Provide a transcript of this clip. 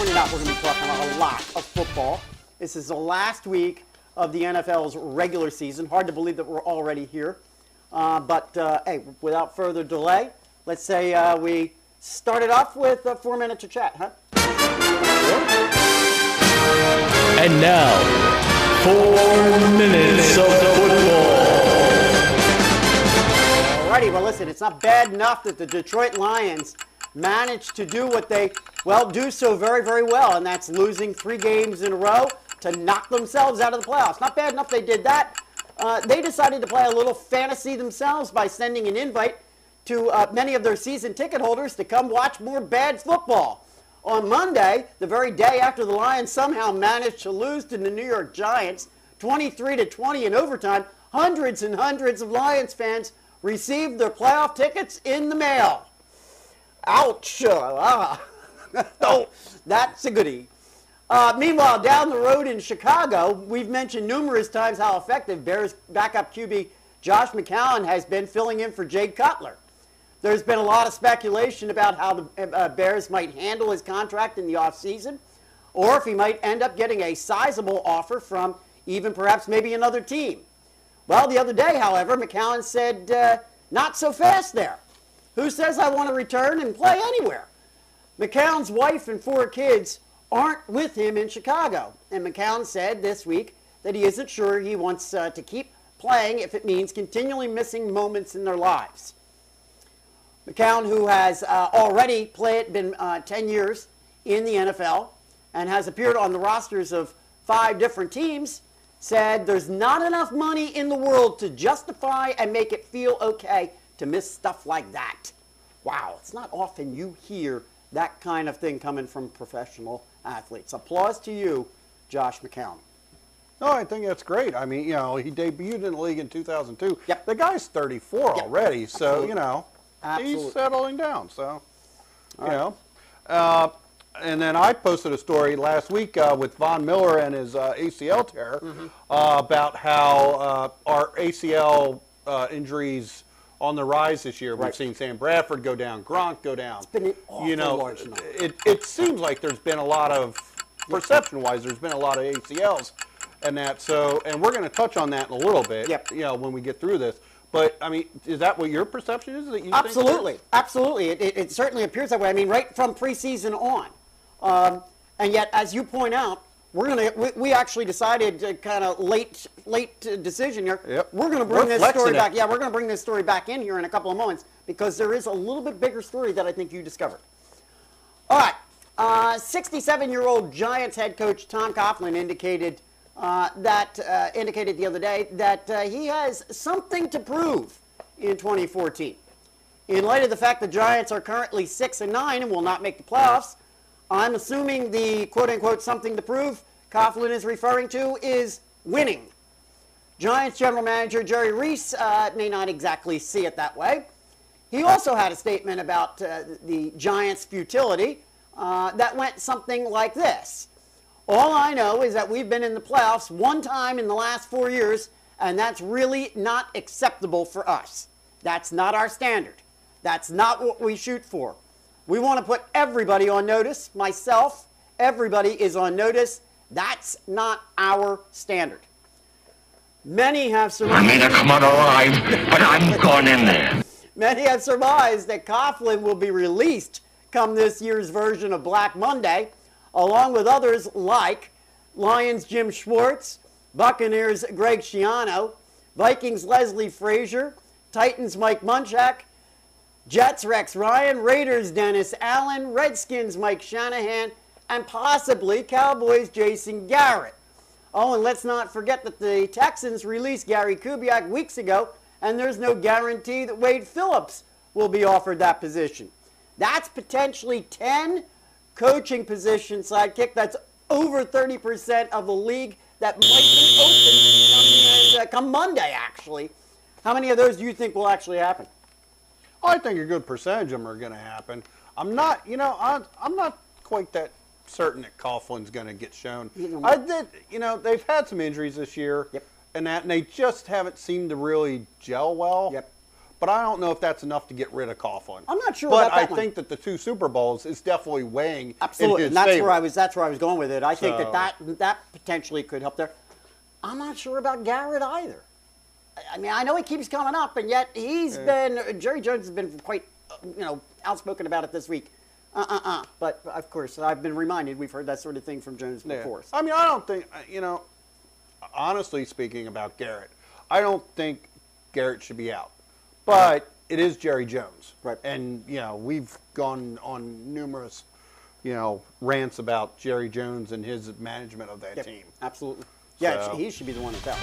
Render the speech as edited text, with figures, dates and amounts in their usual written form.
pointed out, we're going to be talking about a lot of football. This is the last week of the NFL's regular season. Hard to believe that we're already here. Hey, without further delay, let's say we started off with 4 minutes of chat, huh? And now, 4 minutes of football. Alrighty, well listen, it's not bad enough that the Detroit Lions managed to do what they, do so very, very well, and that's losing 3 games in a row to knock themselves out of the playoffs. Not bad enough they did that. They decided to play a little fantasy themselves by sending an invite to many of their season ticket holders to come watch more bad football. On Monday, the very day after the Lions somehow managed to lose to the New York Giants, 23-20 in overtime, hundreds and hundreds of Lions fans received their playoff tickets in the mail. Ouch. Oh, that's a goodie. Meanwhile, down the road in Chicago, we've mentioned numerous times how effective Bears backup QB Josh McCown has been filling in for Jay Cutler. There's been a lot of speculation about how the Bears might handle his contract in the offseason, or if he might end up getting a sizable offer from even perhaps maybe another team. Well, the other day, however, McCown said, not so fast there. Who says I want to return and play anywhere? McCown's wife and 4 kids aren't with him in Chicago. And McCown said this week that he isn't sure he wants to keep playing if it means continually missing moments in their lives. McCown, who has already been 10 years in the NFL and has appeared on the rosters of 5 different teams, said there's not enough money in the world to justify and make it feel okay to miss stuff like that. Wow, it's not often you hear that kind of thing coming from professional athletes. Applause to you, Josh McCown. No, I think that's great. I mean, he debuted in the league in 2002. Yep. The guy's 34 already, so, Absolutely. he's settling down. So, and then I posted a story last week with Von Miller and his ACL tear about how our ACL injuries on the rise this year. Right. We've seen Sam Bradford go down, Gronk go down. It's been an awful large number. It seems like there's been a lot of, perception-wise, there's been a lot of ACLs and that. So, and we're going to touch on that in a little bit, when we get through this. But, I mean, is that what your perception is? That you Absolutely. Absolutely. It certainly appears that way. I mean, right from preseason on. And yet, as you point out, we actually decided to kind of late decision here. Yep. We're going to bring this story back. Yeah, we're going to bring this story back in here in a couple of moments because there is a little bit bigger story that I think you discovered. All right. 67-year-old Giants head coach Tom Coughlin indicated the other day that he has something to prove in 2014. In light of the fact the Giants are currently 6-9 and will not make the playoffs, I'm assuming the quote-unquote something to prove Coughlin is referring to is winning. Giants general manager Jerry Reese may not exactly see it that way. He also had a statement about the Giants' futility that went something like this. All I know is that we've been in the playoffs 1 time in the last 4 years, and that's really not acceptable for us. That's not our standard. That's not what we shoot for. We want to put everybody on notice. Myself, everybody is on notice. That's not our standard. Many have surmised. I may not come out alive, but I'm going in there. Many have surmised that Coughlin will be released come this year's version of Black Monday, along with others like Lions Jim Schwartz, Buccaneers Greg Schiano, Vikings Leslie Frazier, Titans Mike Munchak, Jets Rex Ryan, Raiders Dennis Allen, Redskins Mike Shanahan, and possibly Cowboys Jason Garrett. Oh, and let's not forget that the Texans released Gary Kubiak weeks ago, and there's no guarantee that Wade Phillips will be offered that position. That's potentially 10 coaching position sidekick. That's over 30% of the league that might be open come Monday, actually. How many of those do you think will actually happen? I think a good percentage of them are going to happen. I'm not, I'm not quite that certain that Coughlin's going to get shown. They've had some injuries this year, and they just haven't seemed to really gel well. Yep. but I don't know if that's enough to get rid of Coughlin. I'm not sure but about that I one. think that the 2 Super Bowls is definitely weighing Absolutely, in and his that's favor. where I was going with it. I think So- that potentially could help there. I'm not sure about Garrett either. I mean, I know he keeps coming up, and yet Jerry Jones has been quite, outspoken about it this week. But of course, I've been reminded we've heard that sort of thing from Jones before. I mean, I don't think, honestly speaking about Garrett, I don't think Garrett should be out. But it is Jerry Jones. Right. And, we've gone on numerous, rants about Jerry Jones and his management of that Yep, team. absolutely. Yeah, So- he should be the one that's out.